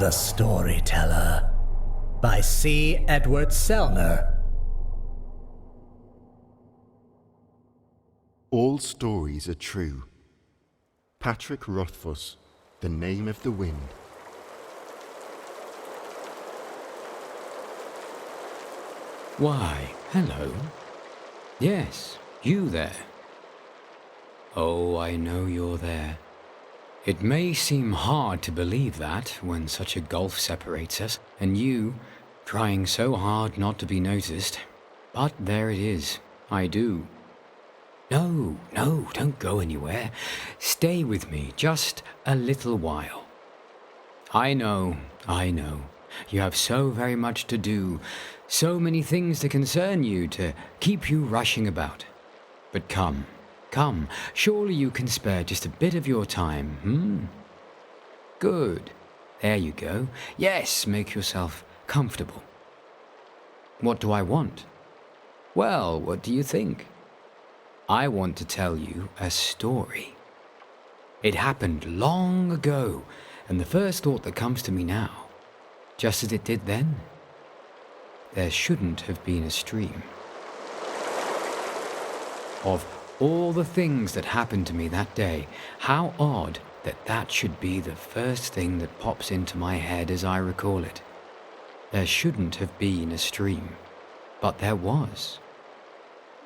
The Storyteller by C. Edward Sellner. All stories are true. Patrick Rothfuss, The Name of the Wind. Why, hello. Yes, you there. Oh, I know you're there. It may seem hard to believe that when such a gulf separates us, and you, trying so hard not to be noticed. But there it is. I do. No, don't go anywhere. Stay with me just a little while. I know. You have so very much to do, so many things to concern you, to keep you rushing about. But come, surely you can spare just a bit of your time, Good. There you go. Yes, make yourself comfortable. What do I want? Well, what do you think? I want to tell you a story. It happened long ago, and the first thought that comes to me now, just as it did then, there shouldn't have been a stream. Of all the things that happened to me that day, how odd that that should be the first thing that pops into my head as I recall it. There shouldn't have been a stream, but there was.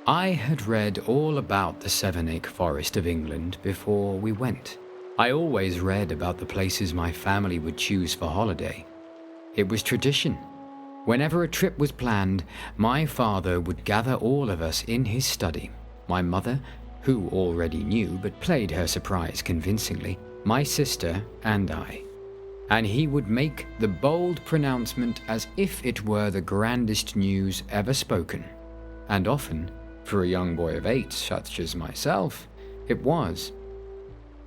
I had read all about the Sevenoak Forest of England before we went. I always read about the places my family would choose for holiday. It was tradition. Whenever a trip was planned, my father would gather all of us in his study. My mother, who already knew but played her surprise convincingly, my sister and I. And he would make the bold pronouncement as if it were the grandest news ever spoken. And often, for a young boy of 8 such as myself, it was.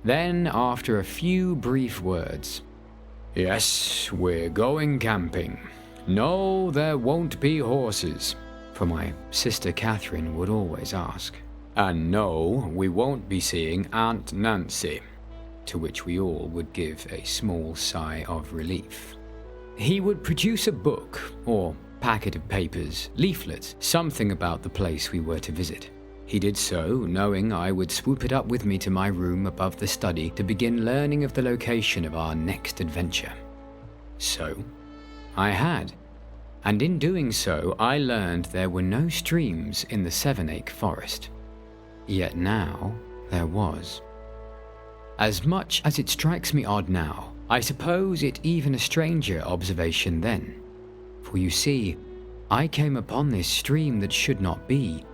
Then, after a few brief words, "Yes, we're going camping. No, there won't be horses," for my sister Catherine would always ask. "And no, we won't be seeing Aunt Nancy," to which we all would give a small sigh of relief. He would produce a book, or packet of papers, leaflets, something about the place we were to visit. He did so, knowing I would swoop it up with me to my room above the study to begin learning of the location of our next adventure. So, I had. And in doing so, I learned there were no streams in the Sevenoak Forest. Yet now, there was. As much as it strikes me odd now, I suppose it even a stranger observation then. For you see, I came upon this stream that should not be,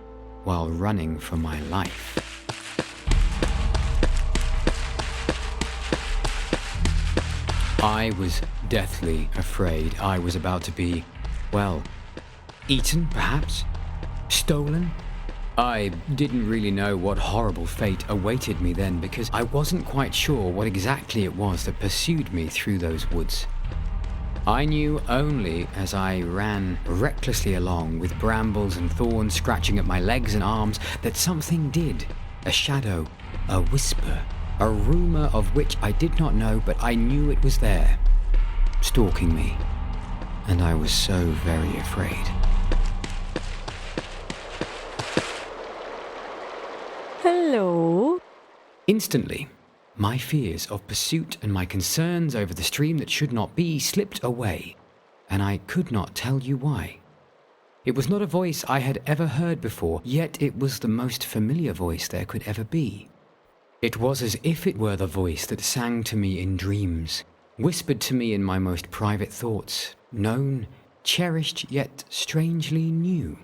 while running for my life. I was deathly afraid I was about to be, well, eaten perhaps? Stolen? I didn't really know what horrible fate awaited me then because I wasn't quite sure what exactly it was that pursued me through those woods. I knew only as I ran recklessly along with brambles and thorns scratching at my legs and arms that something did, a shadow, a whisper, a rumor of which I did not know, but I knew it was there, stalking me, and I was so very afraid. Hello? Instantly, my fears of pursuit and my concerns over the stream that should not be slipped away, and I could not tell you why. It was not a voice I had ever heard before, yet it was the most familiar voice there could ever be. It was as if it were the voice that sang to me in dreams, whispered to me in my most private thoughts, known, cherished, yet strangely new.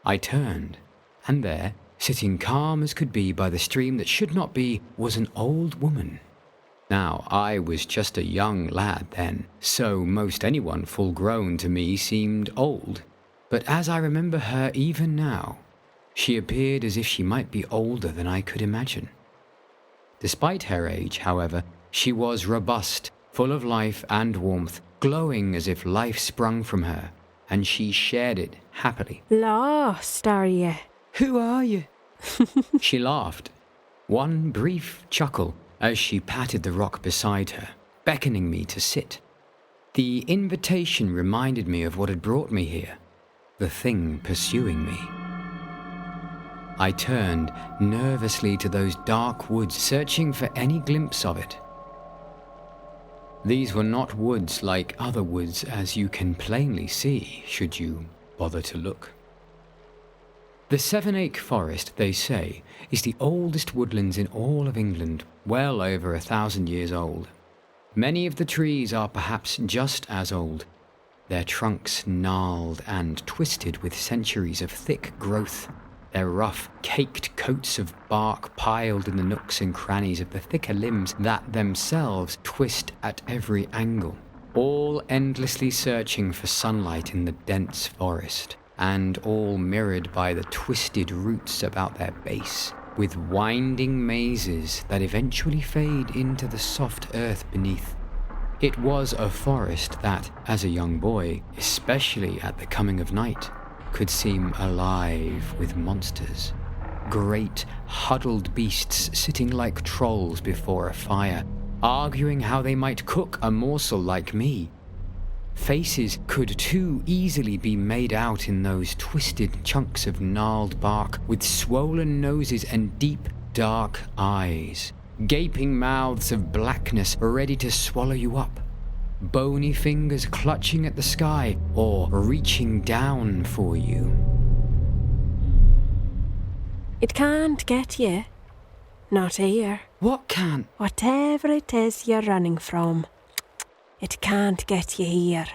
I turned, and there, sitting calm as could be by the stream that should not be, was an old woman. Now, I was just a young lad then, so most anyone full grown to me seemed old. But as I remember her even now, she appeared as if she might be older than I could imagine. Despite her age, however, she was robust, full of life and warmth, glowing as if life sprung from her, and she shared it happily. Lost, are ye? "Who are you?" She laughed, one brief chuckle as she patted the rock beside her, beckoning me to sit. The invitation reminded me of what had brought me here, the thing pursuing me. I turned nervously to those dark woods, searching for any glimpse of it. These were not woods like other woods, as you can plainly see, should you bother to look. The Seven-Ache Forest, they say, is the oldest woodlands in all of England, well over 1,000 years old. Many of the trees are perhaps just as old, their trunks gnarled and twisted with centuries of thick growth, their rough, caked coats of bark piled in the nooks and crannies of the thicker limbs that themselves twist at every angle, all endlessly searching for sunlight in the dense forest, and all mirrored by the twisted roots about their base, with winding mazes that eventually fade into the soft earth beneath. It was a forest that, as a young boy, especially at the coming of night, could seem alive with monsters. Great, huddled beasts sitting like trolls before a fire, arguing how they might cook a morsel like me. Faces could too easily be made out in those twisted chunks of gnarled bark, with swollen noses and deep, dark eyes, gaping mouths of blackness ready to swallow you up, bony fingers clutching at the sky or reaching down for you. It can't get you. Not here. What can't? Whatever it is you're running from, it can't get you here.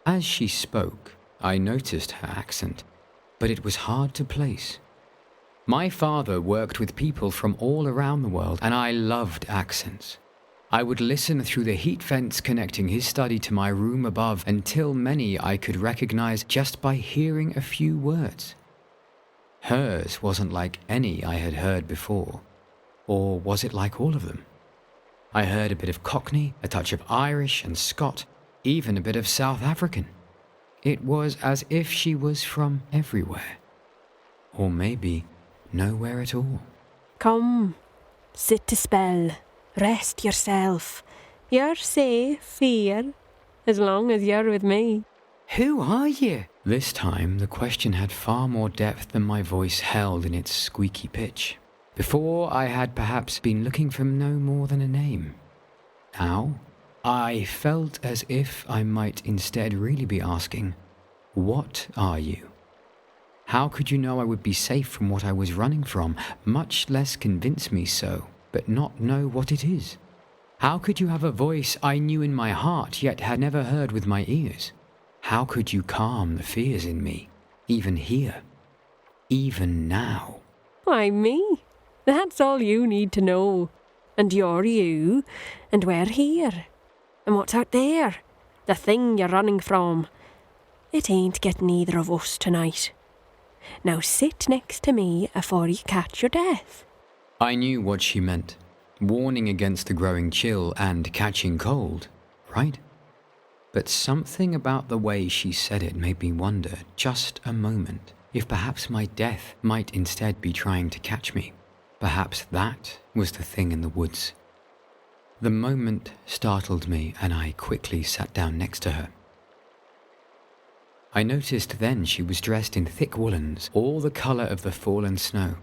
As she spoke, I noticed her accent, but it was hard to place. My father worked with people from all around the world, and I loved accents. I would listen through the heat vents connecting his study to my room above until many I could recognize just by hearing a few words. Hers wasn't like any I had heard before. Or was it like all of them? I heard a bit of Cockney, a touch of Irish and Scot, even a bit of South African. It was as if she was from everywhere. Or maybe nowhere at all. Come, sit a spell. Rest yourself. You're safe here, as long as you're with me. Who are you? This time the question had far more depth than my voice held in its squeaky pitch. Before I had perhaps been looking for no more than a name. Now, I felt as if I might instead really be asking, what are you? How could you know I would be safe from what I was running from, much less convince me so, but not know what it is? How could you have a voice I knew in my heart yet had never heard with my ears? How could you calm the fears in me, even here, even now? Why, me? That's all you need to know. And you're you, and we're here. And what's out there? The thing you're running from. It ain't getting either of us tonight. Now sit next to me afore you catch your death. I knew what she meant. Warning against the growing chill and catching cold, right? But something about the way she said it made me wonder, just a moment, if perhaps my death might instead be trying to catch me. Perhaps that was the thing in the woods. The moment startled me, and I quickly sat down next to her. I noticed then she was dressed in thick woolens, all the colour of the fallen snow.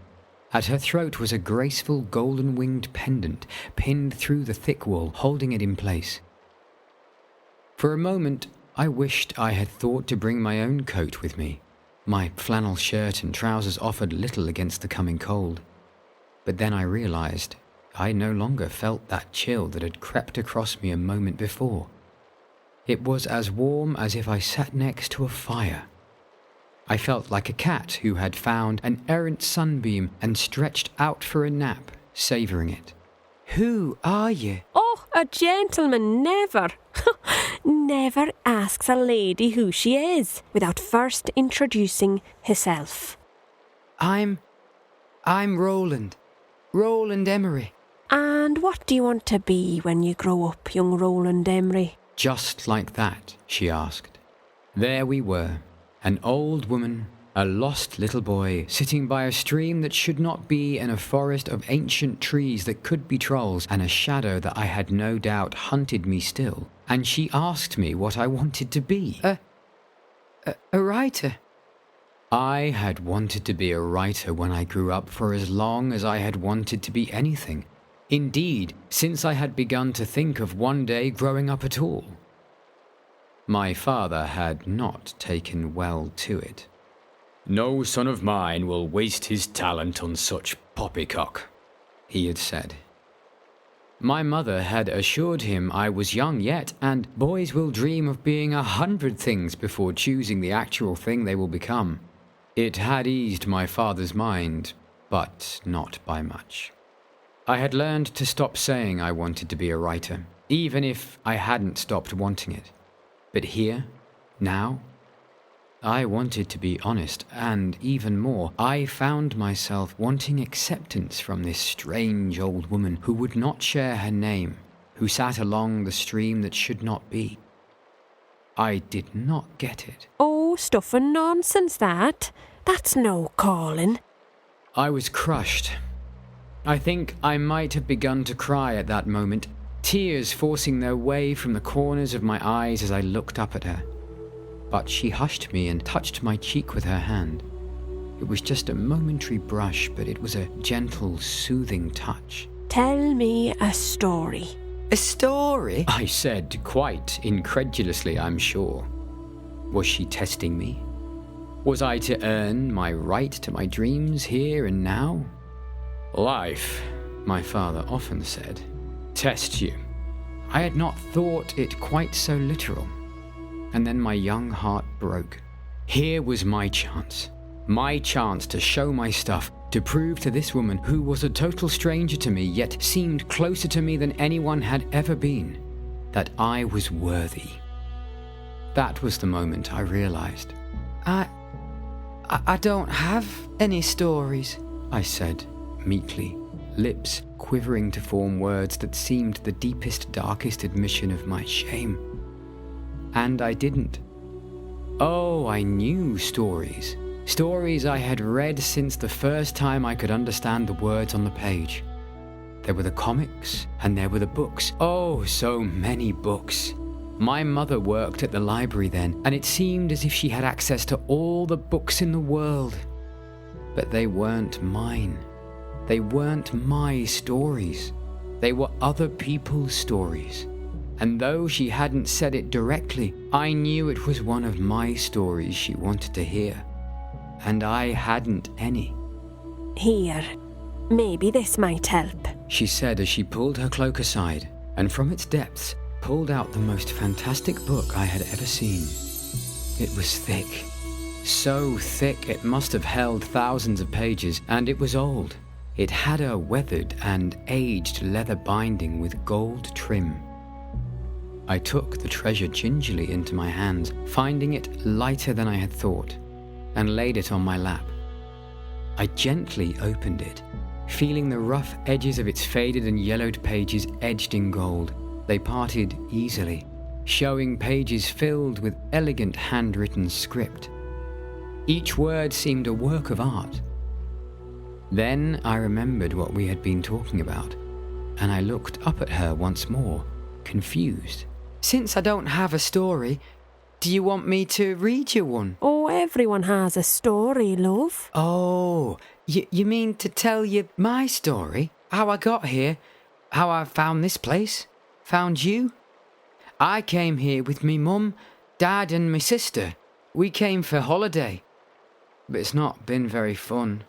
At her throat was a graceful golden-winged pendant, pinned through the thick wool, holding it in place. For a moment, I wished I had thought to bring my own coat with me. My flannel shirt and trousers offered little against the coming cold. But then I realized I no longer felt that chill that had crept across me a moment before. It was as warm as if I sat next to a fire. I felt like a cat who had found an errant sunbeam and stretched out for a nap, savouring it. Who are you? Oh, a gentleman never, never asks a lady who she is without first introducing himself. I'm Roland Emery. And what do you want to be when you grow up, young Roland Emery? Just like that, she asked. There we were, an old woman A lost little boy sitting by a stream that should not be, in a forest of ancient trees that could be trolls, and a shadow that I had no doubt hunted me still. And she asked me what I wanted to be. A writer. I had wanted to be a writer when I grew up for as long as I had wanted to be anything. Indeed, since I had begun to think of one day growing up at all. My father had not taken well to it. "No son of mine will waste his talent on such poppycock," he had said. My mother had assured him I was young yet, and boys will dream of being 100 things before choosing the actual thing they will become. It had eased my father's mind, but not by much. I had learned to stop saying I wanted to be a writer, even if I hadn't stopped wanting it. But here, now, I wanted to be honest, and even more, I found myself wanting acceptance from this strange old woman who would not share her name, who sat along the stream that should not be. I did not get it. Oh, stuff and nonsense that. That's no calling. I was crushed. I think I might have begun to cry at that moment, tears forcing their way from the corners of my eyes as I looked up at her. But she hushed me and touched my cheek with her hand. It was just a momentary brush, but it was a gentle, soothing touch. Tell me a story. "A story?" I said, quite incredulously, I'm sure. Was she testing me? Was I to earn my right to my dreams here and now? "Life," my father often said, "tests you." I had not thought it quite so literal. And then my young heart broke. Here was my chance to show my stuff, to prove to this woman, who was a total stranger to me yet seemed closer to me than anyone had ever been, that I was worthy. That was the moment I realized. I don't have any stories," I said, meekly, lips quivering to form words that seemed the deepest, darkest admission of my shame. And I didn't. Oh, I knew stories. Stories I had read since the first time I could understand the words on the page. There were the comics, and there were the books. Oh, so many books. My mother worked at the library then, and it seemed as if she had access to all the books in the world. But they weren't mine. They weren't my stories. They were other people's stories. And though she hadn't said it directly, I knew it was one of my stories she wanted to hear. And I hadn't any. "Here, maybe this might help," she said as she pulled her cloak aside, and from its depths pulled out the most fantastic book I had ever seen. It was thick. So thick it must have held thousands of pages, and it was old. It had a weathered and aged leather binding with gold trim. I took the treasure gingerly into my hands, finding it lighter than I had thought, and laid it on my lap. I gently opened it, feeling the rough edges of its faded and yellowed pages edged in gold. They parted easily, showing pages filled with elegant handwritten script. Each word seemed a work of art. Then I remembered what we had been talking about, and I looked up at her once more, confused. "Since I don't have a story, do you want me to read you one?" "Oh, everyone has a story, love." "Oh, you mean to tell you my story? How I got here? How I found this place? Found you? I came here with me mum, dad and my sister. We came for holiday. But it's not been very fun."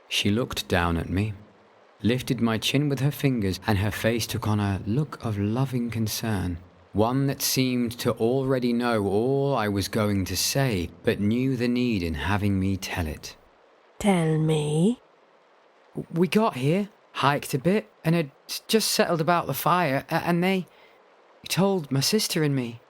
She looked down at me, lifted my chin with her fingers, and her face took on a look of loving concern. One that seemed to already know all I was going to say, but knew the need in having me tell it. "Tell me." "We got here, hiked a bit, and had just settled about the fire, and they told my sister and me.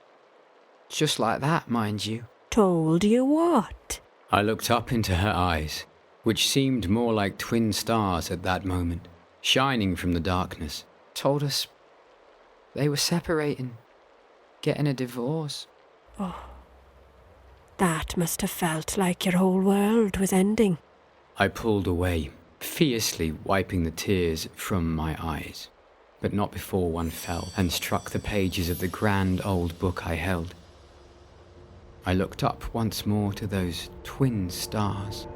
Just like that, mind you." "Told you what?" I looked up into her eyes, which seemed more like twin stars at that moment, shining from the darkness. "Told us they were separating, getting a divorce." "Oh, That must have felt like your whole world was ending. I pulled away, fiercely wiping the tears from my eyes, but not before one fell and struck the pages of the grand old book I held. I looked up once more to those twin stars.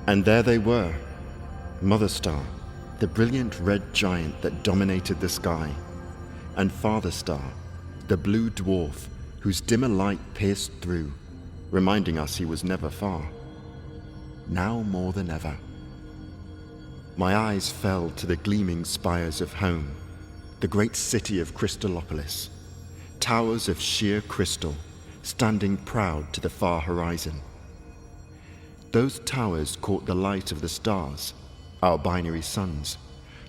And there they were, Mother Star, the brilliant red giant that dominated the sky, and Father Star, the blue dwarf whose dimmer light pierced through, reminding us he was never far. Now more than ever. My eyes fell to the gleaming spires of home, the great city of Crystallopolis, towers of sheer crystal, standing proud to the far horizon. Those towers caught the light of the stars, our binary suns,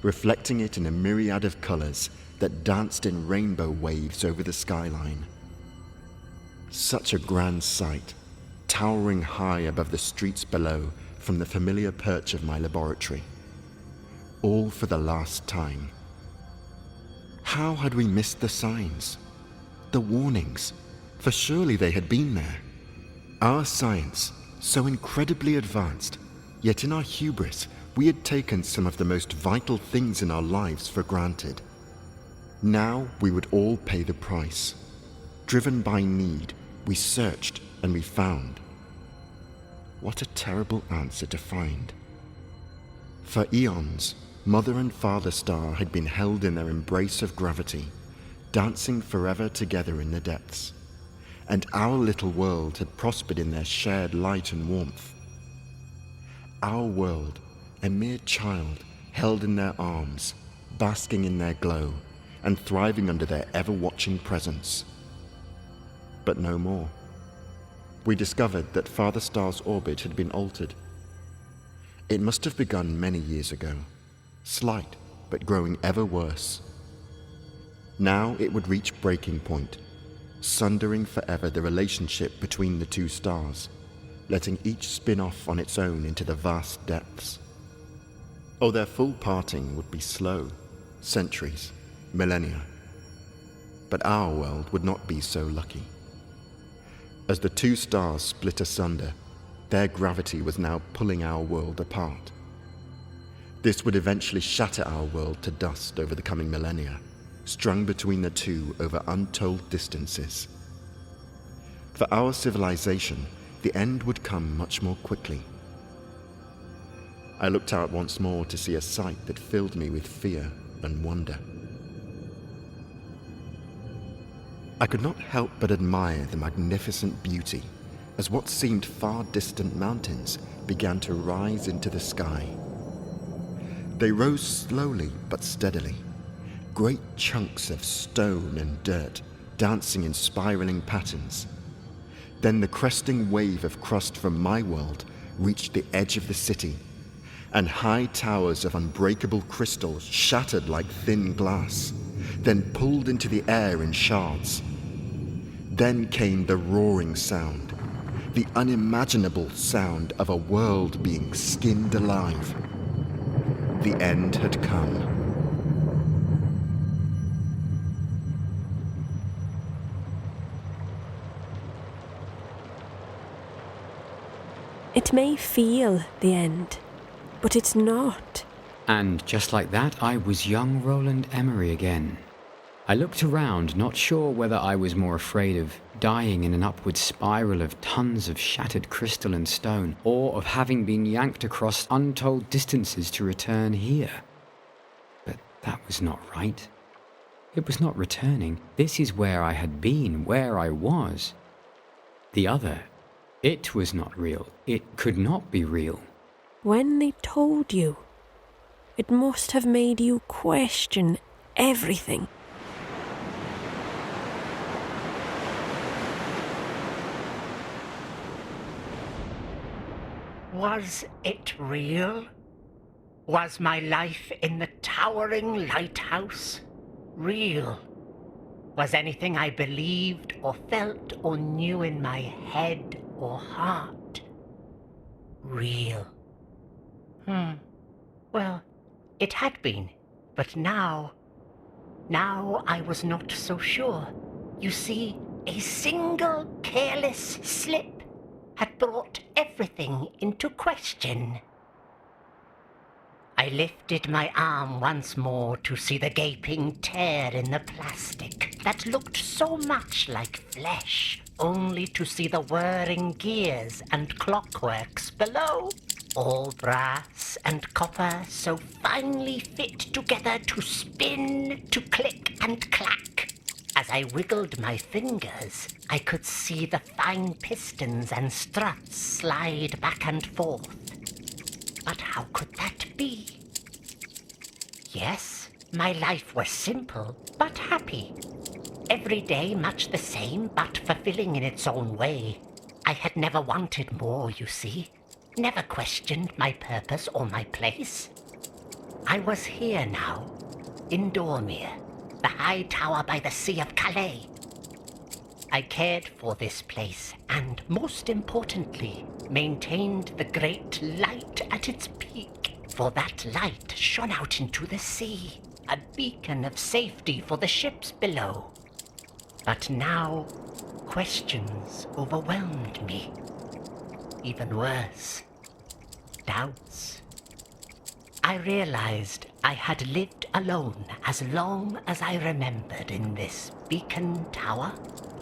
reflecting it in a myriad of colors that danced in rainbow waves over the skyline. Such a grand sight, towering high above the streets below from the familiar perch of my laboratory. All for the last time. How had we missed the signs? The warnings? For surely they had been there. Our science, so incredibly advanced, yet in our hubris, we had taken some of the most vital things in our lives for granted. Now we would all pay the price. Driven by need, we searched and we found. What a terrible answer to find. For eons, Mother and Father Star had been held in their embrace of gravity, dancing forever together in the depths, and our little world had prospered in their shared light and warmth. Our world, a mere child held in their arms, basking in their glow, and thriving under their ever-watching presence. But no more. We discovered that Father Star's orbit had been altered. It must have begun many years ago, slight but growing ever worse. Now it would reach breaking point, sundering forever the relationship between the two stars, letting each spin off on its own into the vast depths. Oh, their full parting would be slow, centuries, millennia. But our world would not be so lucky. As the two stars split asunder, their gravity was now pulling our world apart. This would eventually shatter our world to dust over the coming millennia, strung between the two over untold distances. For our civilization, the end would come much more quickly. I looked out once more to see a sight that filled me with fear and wonder. I could not help but admire the magnificent beauty as what seemed far distant mountains began to rise into the sky. They rose slowly but steadily, great chunks of stone and dirt dancing in spiraling patterns. Then the cresting wave of crust from my world reached the edge of the city, and high towers of unbreakable crystal shattered like thin glass, then pulled into the air in shards. Then came the roaring sound, the unimaginable sound of a world being skinned alive. The end had come. It may feel the end, but it's not. And just like that, I was young Roland Emery again. I looked around, not sure whether I was more afraid of dying in an upward spiral of tons of shattered crystal and stone, or of having been yanked across untold distances to return here. But that was not right. It was not returning. This is where I had been, where I was. The other, it was not real. It could not be real. When they told you, it must have made you question everything. Was it real? Was my life in the towering lighthouse real? Was anything I believed or felt or knew in my head or heart real? Well, it had been, but now Now I was not so sure. You see, a single careless slip had brought everything into question. I lifted my arm once more to see the gaping tear in the plastic that looked so much like flesh, only to see the whirring gears and clockworks below. All brass and copper so finely fit together to spin, to click and clack. As I wiggled my fingers, I could see the fine pistons and struts slide back and forth. But how could that be? Yes, my life was simple, but happy. Every day much the same, but fulfilling in its own way. I had never wanted more, you see. Never questioned my purpose or my place. I was here now, in Dormir, the high tower by the Sea of Calais. I cared for this place and, most importantly, maintained the great light at its peak, for that light shone out into the sea, a beacon of safety for the ships below. But now, questions overwhelmed me. Even worse, doubts. I realized I had lived alone as long as I remembered in this beacon tower.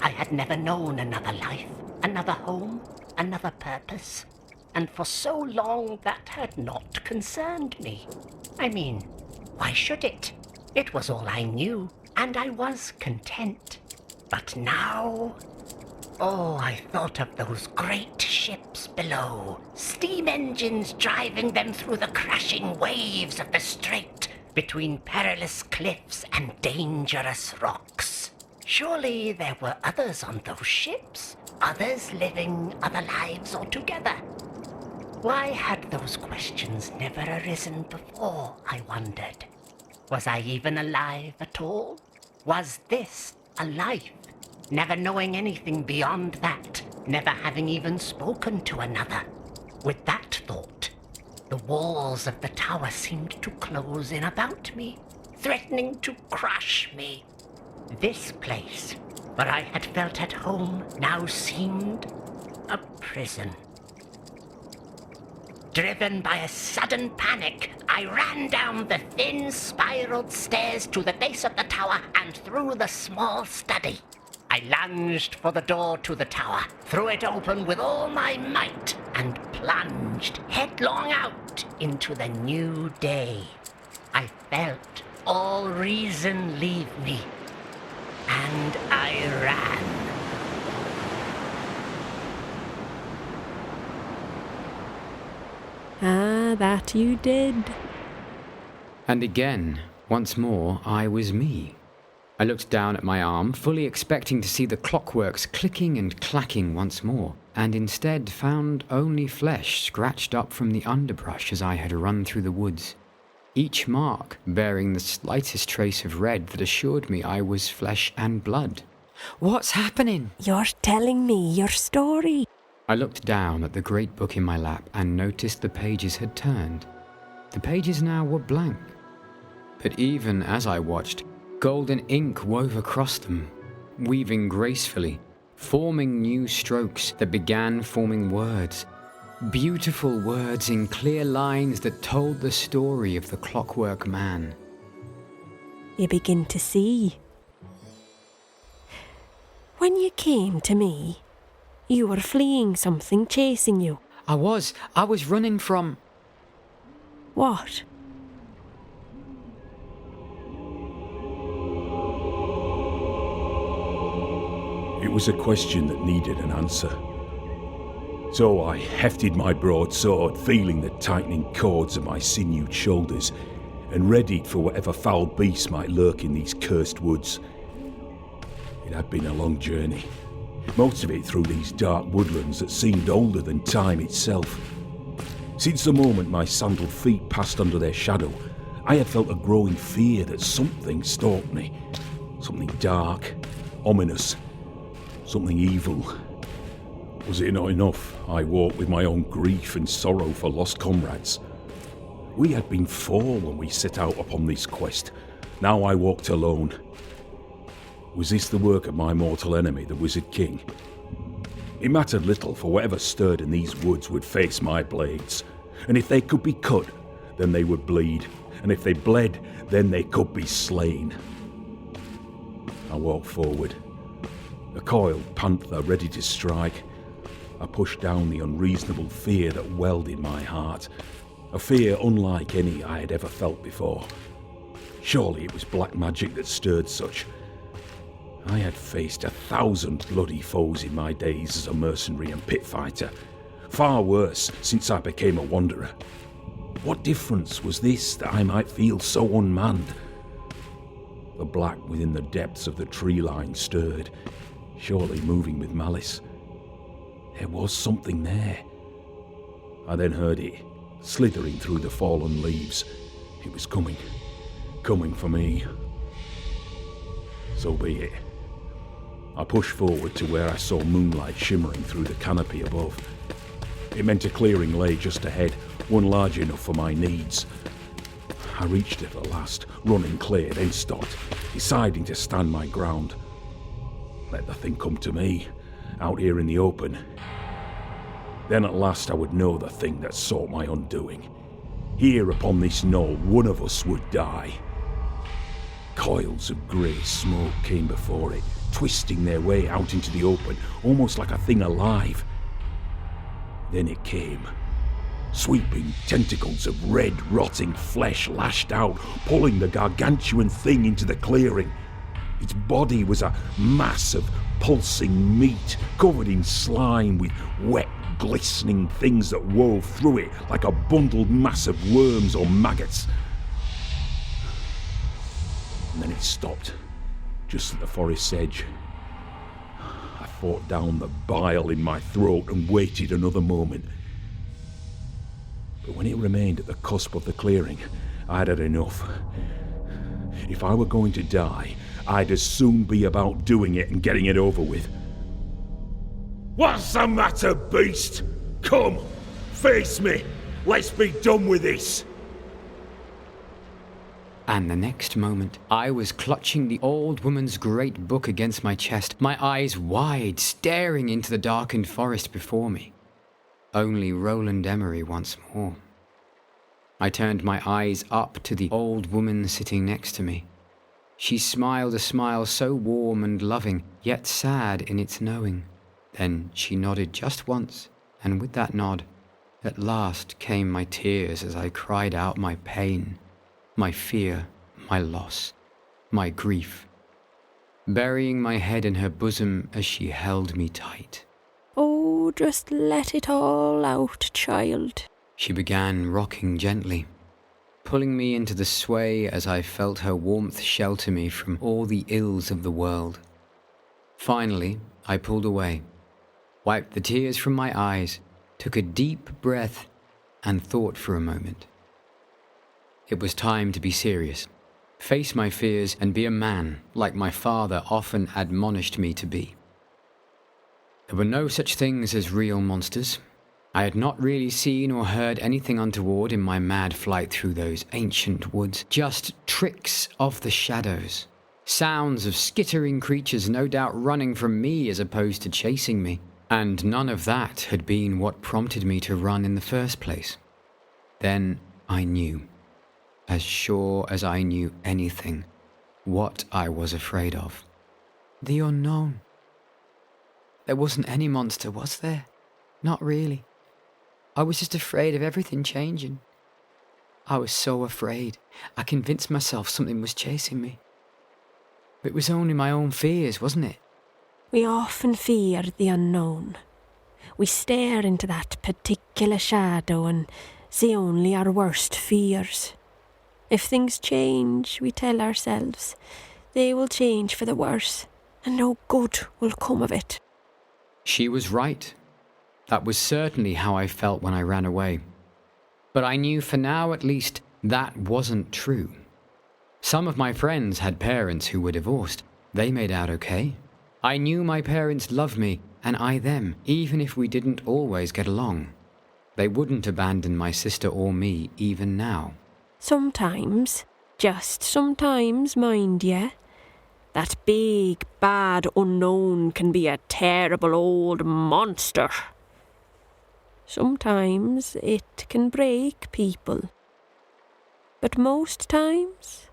I had never known another life, another home, another purpose, and for so long that had not concerned me. I mean, why should it? It was all I knew, and I was content. But now... Oh, I thought of those great ships below, steam engines driving them through the crashing waves of the strait, between perilous cliffs and dangerous rocks. Surely there were others on those ships, others living other lives altogether. Why had those questions never arisen before, I wondered? Was I even alive at all? Was this a life? Never knowing anything beyond that, never having even spoken to another. With that thought, the walls of the tower seemed to close in about me, threatening to crush me. This place, where I had felt at home, now seemed a prison. Driven by a sudden panic, I ran down the thin, spiraled stairs to the base of the tower and through the small study. I lunged for the door to the tower, threw it open with all my might, and plunged headlong out into the new day. I felt all reason leave me, and I ran. Ah, that you did. And again, once more, I was me. I looked down at my arm, fully expecting to see the clockworks clicking and clacking once more, and instead found only flesh scratched up from the underbrush as I had run through the woods, each mark bearing the slightest trace of red that assured me I was flesh and blood. What's happening? You're telling me your story. I looked down at the great book in my lap and noticed the pages had turned. The pages now were blank. But even as I watched, golden ink wove across them, weaving gracefully, forming new strokes that began forming words. Beautiful words in clear lines that told the story of the Clockwork Man. You begin to see. When you came to me, you were fleeing something chasing you. I was running from... What? It was a question that needed an answer. So I hefted my broadsword, feeling the tightening cords of my sinewed shoulders, and readied for whatever foul beast might lurk in these cursed woods. It had been a long journey, most of it through these dark woodlands that seemed older than time itself. Since the moment my sandaled feet passed under their shadow, I had felt a growing fear that something stalked me. Something dark, ominous, something evil. Was it not enough I walked with my own grief and sorrow for lost comrades? We had been four when we set out upon this quest, Now I walked alone. Was this the work of my mortal enemy, the Wizard King? It mattered little, for whatever stirred in these woods would face my blades, and if they could be cut, then they would bleed, and if they bled, then they could be slain. I walked forward, a coiled panther ready to strike. I pushed down the unreasonable fear that welled in my heart, a fear unlike any I had ever felt before. Surely it was black magic that stirred such. I had faced 1,000 bloody foes in my days as a mercenary and pit fighter, far worse since I became a wanderer. What difference was this that I might feel so unmanned? The black within the depths of the tree line stirred, surely moving with malice. There was something there. I then heard it, slithering through the fallen leaves. It was coming for me. So be it. I pushed forward to where I saw moonlight shimmering through the canopy above. It meant a clearing lay just ahead, one large enough for my needs. I reached it at last, running clear, then stopped, deciding to stand my ground. Let the thing come to me, out here in the open. Then at last I would know the thing that sought my undoing. Here upon this knoll, one of us would die. Coils of grey smoke came before it, twisting their way out into the open, almost like a thing alive. Then it came. Sweeping tentacles of red, rotting flesh lashed out, pulling the gargantuan thing into the clearing. Its body was a mass of pulsing meat, covered in slime with wet, glistening things that wove through it like a bundled mass of worms or maggots. And then it stopped, just at the forest's edge. I fought down the bile in my throat and waited another moment. But when it remained at the cusp of the clearing, I'd had enough. If I were going to die, I'd as soon be about doing it and getting it over with. What's the matter, beast? Come, face me. Let's be done with this. And the next moment, I was clutching the old woman's great book against my chest, my eyes wide, staring into the darkened forest before me. Only Roland Emery once more. I turned my eyes up to the old woman sitting next to me. She smiled a smile so warm and loving, yet sad in its knowing. Then she nodded just once, and with that nod, at last came my tears as I cried out my pain, my fear, my loss, my grief, burying my head in her bosom as she held me tight. Oh, just let it all out, child. She began rocking gently, pulling me into the sway as I felt her warmth shelter me from all the ills of the world. Finally, I pulled away, wiped the tears from my eyes, took a deep breath, and thought for a moment. It was time to be serious, face my fears, and be a man like my father often admonished me to be. There were no such things as real monsters. I had not really seen or heard anything untoward in my mad flight through those ancient woods, just tricks of the shadows, sounds of skittering creatures no doubt running from me as opposed to chasing me, and none of that had been what prompted me to run in the first place. Then I knew, as sure as I knew anything, what I was afraid of. The unknown. There wasn't any monster, was there? Not really. I was just afraid of everything changing. I was so afraid, I convinced myself something was chasing me. It was only my own fears, wasn't it? We often fear the unknown. We stare into that particular shadow and see only our worst fears. If things change, we tell ourselves, they will change for the worse, and no good will come of it. She was right. That was certainly how I felt when I ran away. But I knew for now at least that wasn't true. Some of my friends had parents who were divorced. They made out okay. I knew my parents loved me, and I them, even if we didn't always get along. They wouldn't abandon my sister or me even now. Sometimes, Just sometimes, mind ye. That big, bad unknown can be a terrible old monster. Sometimes it can break people. But most times,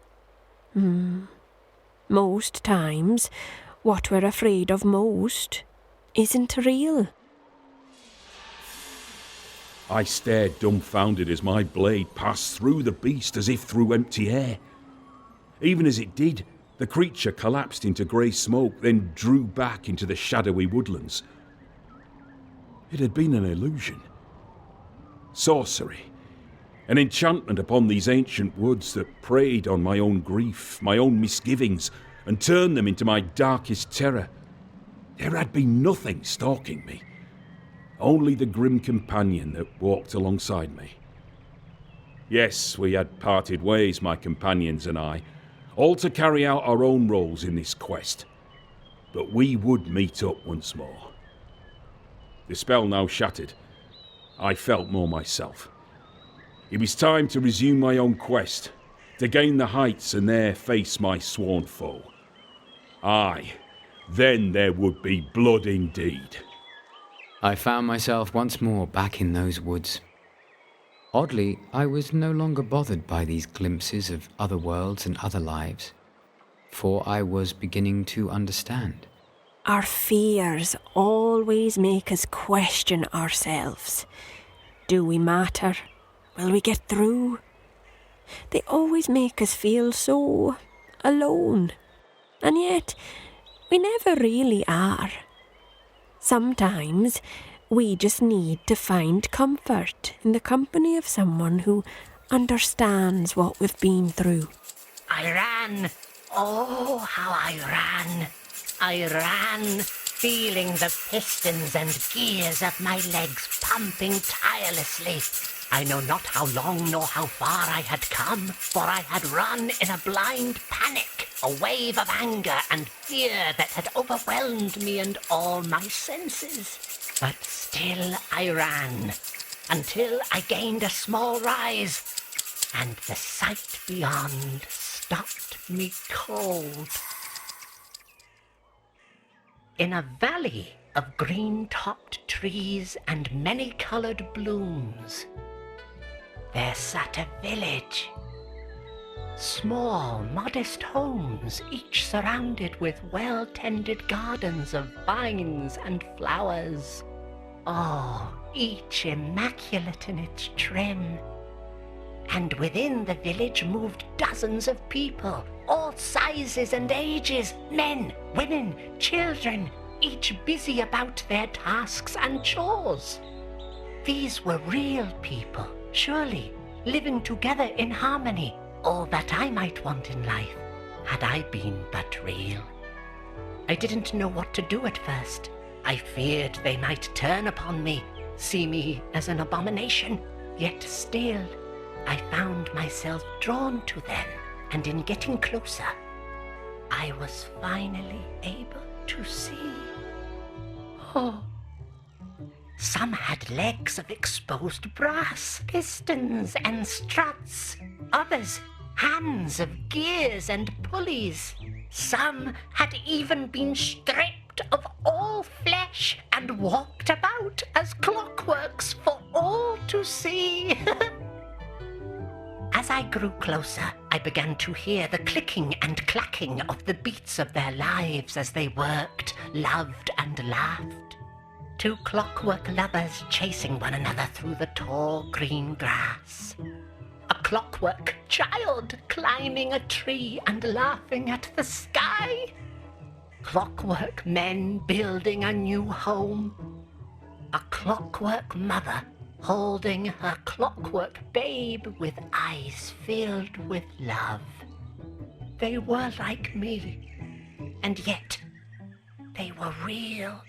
what we're afraid of most isn't real. I stared dumbfounded as my blade passed through the beast as if through empty air. Even as it did, the creature collapsed into grey smoke, then drew back into the shadowy woodlands. It had been an illusion. Sorcery. An enchantment upon these ancient woods that preyed on my own grief, my own misgivings, and turned them into my darkest terror. There had been nothing stalking me. Only the grim companion that walked alongside me. Yes, we had parted ways, my companions and I, all to carry out our own roles in this quest. But we would meet up once more. The spell now shattered. I felt more myself. It was time to resume my own quest, to gain the heights and there face my sworn foe. Aye, then there would be blood indeed. I found myself once more back in those woods. Oddly, I was no longer bothered by these glimpses of other worlds and other lives, for I was beginning to understand. Our fears always make us question ourselves. Do we matter? Will we get through? They always make us feel so alone. And yet, we never really are. Sometimes we just need to find comfort in the company of someone who understands what we've been through. I ran. Oh, how I ran. I ran, feeling the pistons and gears of my legs pumping tirelessly. I know not how long nor how far I had come, for I had run in a blind panic, a wave of anger and fear that had overwhelmed me and all my senses. But still I ran, until I gained a small rise, and the sight beyond stopped me cold. In a valley of green-topped trees and many-coloured blooms, there sat a village. Small, modest homes, each surrounded with well-tended gardens of vines and flowers. Oh, each immaculate in its trim. And within the village moved dozens of people, all sizes and ages, men, women, children, each busy about their tasks and chores. These were real people, surely, living together in harmony, all that I might want in life, had I been but real. I didn't know what to do at first. I feared they might turn upon me, see me as an abomination, yet still I found myself drawn to them, and in getting closer, I was finally able to see. Oh, some had legs of exposed brass, pistons and struts. Others, hands of gears and pulleys. Some had even been stripped of all flesh and walked about as clockworks for all to see. As I grew closer, I began to hear the clicking and clacking of the beats of their lives as they worked, loved, and laughed. Two clockwork lovers chasing one another through the tall green grass. A clockwork child climbing a tree and laughing at the sky. Clockwork men building a new home. A clockwork mother holding her clockwork babe with eyes filled with love. They were like me, and yet they were real.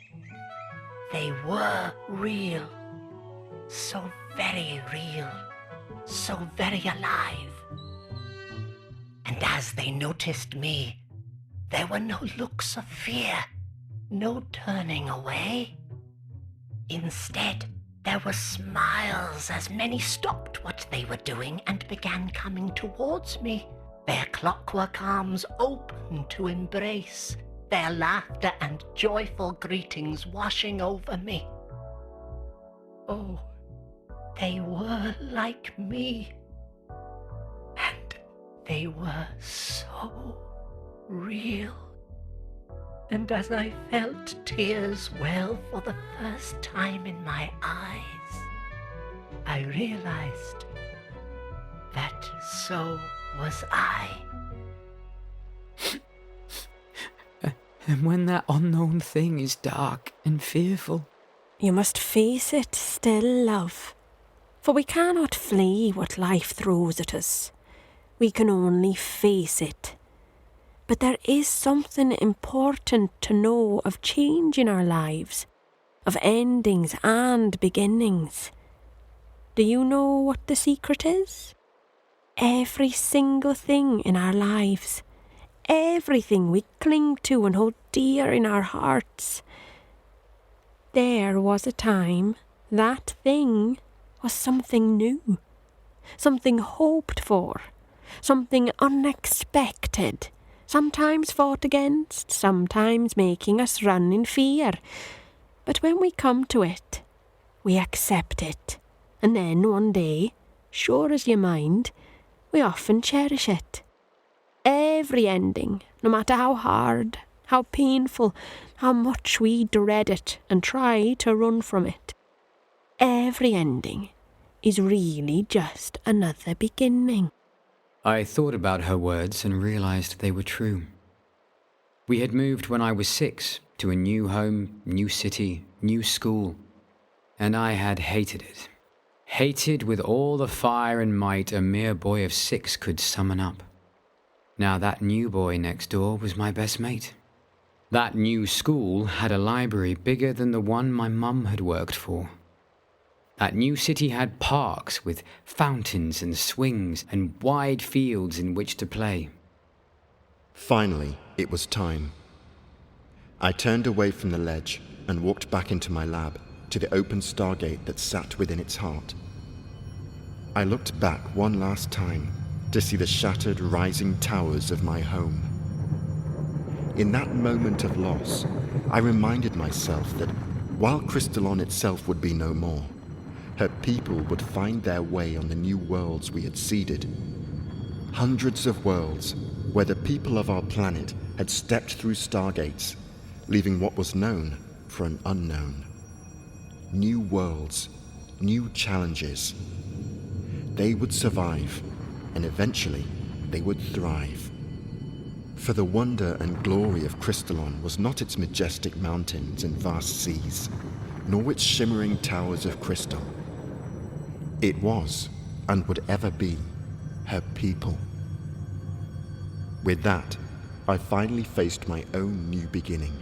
They were real, so very real, so very alive. And as they noticed me, there were no looks of fear, no turning away. Instead, there were smiles as many stopped what they were doing and began coming towards me, their clockwork arms open to embrace, their laughter and joyful greetings washing over me. Oh, they were like me, and they were so real. And as I felt tears well for the first time in my eyes, I realized that so was I. And when that unknown thing is dark and fearful, You must face it still, love. For we cannot flee what life throws at us. We can only face it. But there is something important to know of change in our lives, of endings and beginnings. Do you know what the secret is? Every single thing in our lives, everything we cling to and hold dear in our hearts. There was a time that thing was something new, something hoped for, something unexpected, sometimes fought against, sometimes making us run in fear. But when we come to it, we accept it, and then one day, sure as you mind, we often cherish it. Every ending, no matter how hard, how painful, how much we dread it and try to run from it, every ending is really just another beginning. I thought about her words and realized they were true. We had moved when I was 6 to a new home, new city, new school, and I had hated it. Hated with all the fire and might a mere boy of 6 could summon up. Now that new boy next door was my best mate. That new school had a library bigger than the one my mum had worked for. That new city had parks with fountains and swings and wide fields in which to play. Finally, it was time. I turned away from the ledge and walked back into my lab to the open stargate that sat within its heart. I looked back one last time to see the shattered rising towers of my home. In that moment of loss, I reminded myself that while Crystallon itself would be no more, her people would find their way on the new worlds we had seeded. Hundreds of worlds where the people of our planet had stepped through stargates, leaving what was known for an unknown. New worlds, new challenges. They would survive, and eventually they would thrive. For the wonder and glory of Crystallon was not its majestic mountains and vast seas, nor its shimmering towers of crystal. It was, and would ever be, her people. With that, I finally faced my own new beginning,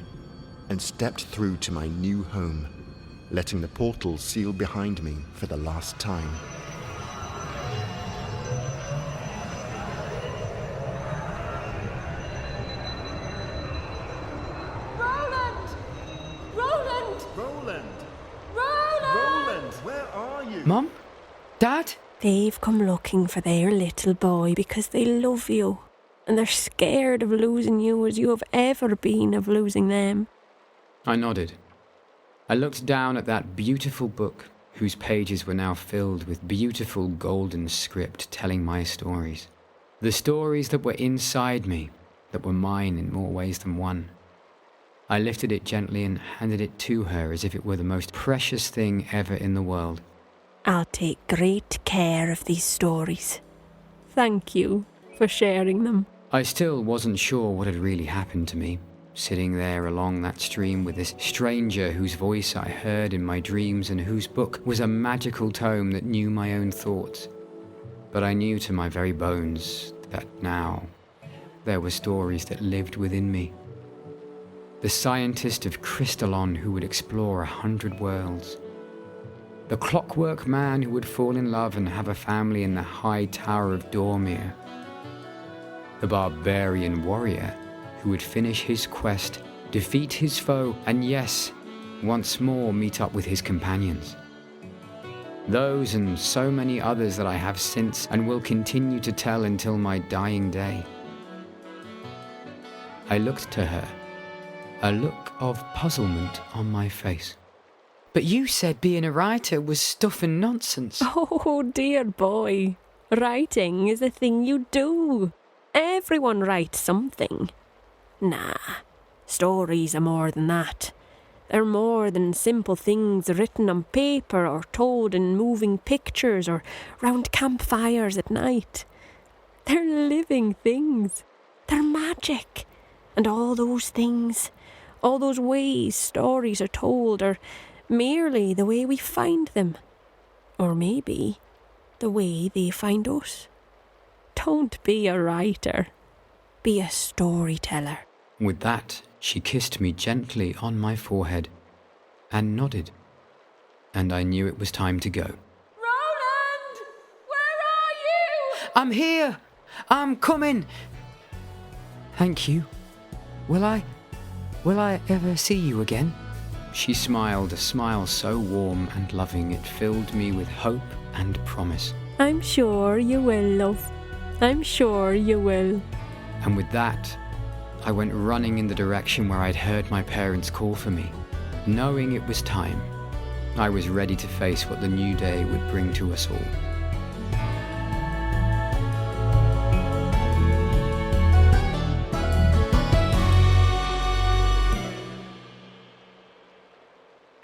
and stepped through to my new home, letting the portal seal behind me for the last time. Mum? Dad? They've come looking for their little boy because they love you, and they're scared of losing you as you have ever been of losing them. I nodded. I looked down at that beautiful book, whose pages were now filled with beautiful golden script telling my stories. The stories that were inside me, that were mine in more ways than one. I lifted it gently and handed it to her as if it were the most precious thing ever in the world. I'll take great care of these stories. Thank you for sharing them. I still wasn't sure what had really happened to me, sitting there along that stream with this stranger whose voice I heard in my dreams and whose book was a magical tome that knew my own thoughts. But I knew to my very bones that now there were stories that lived within me. The scientist of Crystallon who would explore 100 worlds. The clockwork man who would fall in love and have a family in the high tower of Dormir. The barbarian warrior who would finish his quest, defeat his foe, and yes, once more meet up with his companions. Those and so many others that I have since and will continue to tell until my dying day. I looked to her, a look of puzzlement on my face. But you said being a writer was stuff and nonsense. Oh, dear boy. Writing is a thing you do. Everyone writes something. Nah, stories are more than that. They're more than simple things written on paper or told in moving pictures or round campfires at night. They're living things. They're magic. And all those things, all those ways stories are told are merely the way we find them. Or maybe the way they find us. Don't be a writer. Be a storyteller. With that, she kissed me gently on my forehead and nodded, and I knew it was time to go. Roland! Where are you? I'm here! I'm coming! Thank you. Will I ever see you again? She smiled, a smile so warm and loving it filled me with hope and promise. I'm sure you will, love. I'm sure you will. And with that, I went running in the direction where I'd heard my parents call for me. Knowing it was time, I was ready to face what the new day would bring to us all.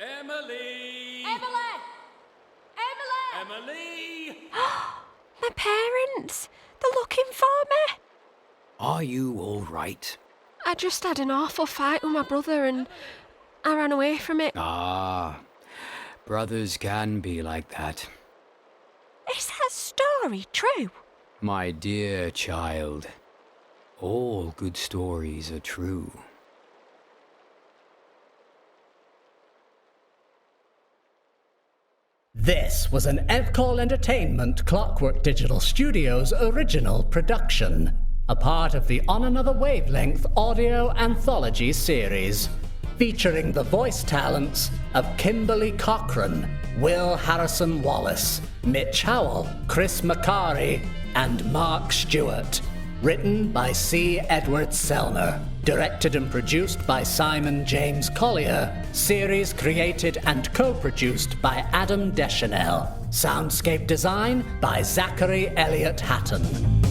Emily! Emily! My parents! They're looking for me. Are you all right? I just had an awful fight with my brother and I ran away from it. Ah, brothers can be like that. Is that story true? My dear child, all good stories are true. This was an Evcol Entertainment Clockwork Digital Studios original production, a part of the On Another Wavelength audio anthology series, featuring the voice talents of Kymberley Cochrane, Will Harrison-Wallace, Mitch Howell, Chris Machari, and Mark Stewart. Written by C. Edward Sellner. Directed and produced by Simon James Collier. Series created and co-produced by Adam Dechanel. Soundscape design by Zachary Elliott-Hatton.